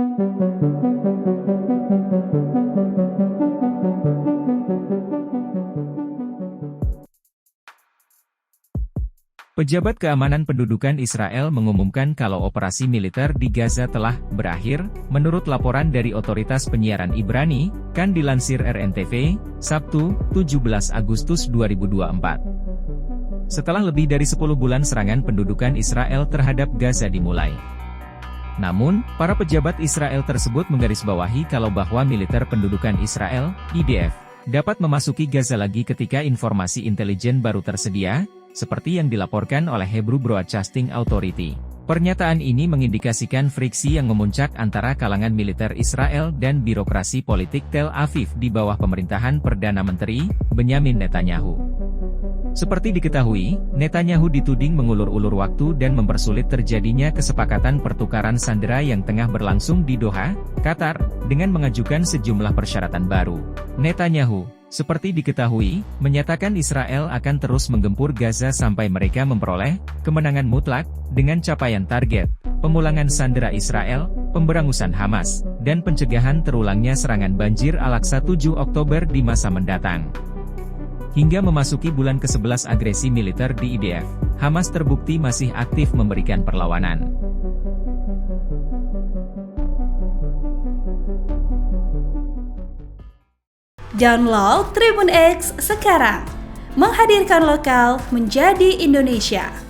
Pejabat keamanan pendudukan Israel mengumumkan kalau operasi militer di Gaza telah berakhir, menurut laporan dari otoritas penyiaran Ibrani, kan dilansir RNTV, Sabtu, 17 Agustus 2024. Setelah lebih dari 10 bulan serangan pendudukan Israel terhadap Gaza dimulai. Namun, para pejabat Israel tersebut menggarisbawahi kalau bahwa militer pendudukan Israel, IDF, dapat memasuki Gaza lagi ketika informasi intelijen baru tersedia, seperti yang dilaporkan oleh Hebrew Broadcasting Authority. Pernyataan ini mengindikasikan friksi yang memuncak antara kalangan militer Israel dan birokrasi politik Tel Aviv di bawah pemerintahan Perdana Menteri Benyamin Netanyahu. Seperti diketahui, Netanyahu dituding mengulur-ulur waktu dan mempersulit terjadinya kesepakatan pertukaran sandera yang tengah berlangsung di Doha, Qatar, dengan mengajukan sejumlah persyaratan baru. Netanyahu, seperti diketahui, menyatakan Israel akan terus menggempur Gaza sampai mereka memperoleh kemenangan mutlak, dengan capaian target pemulangan sandera Israel, pemberangusan Hamas, dan pencegahan terulangnya serangan banjir Al-Aqsa 7 Oktober di masa mendatang. Hingga memasuki bulan ke-11 agresi militer di IDF, Hamas terbukti masih aktif memberikan perlawanan. Download Tribun X sekarang, menghadirkan lokal menjadi Indonesia.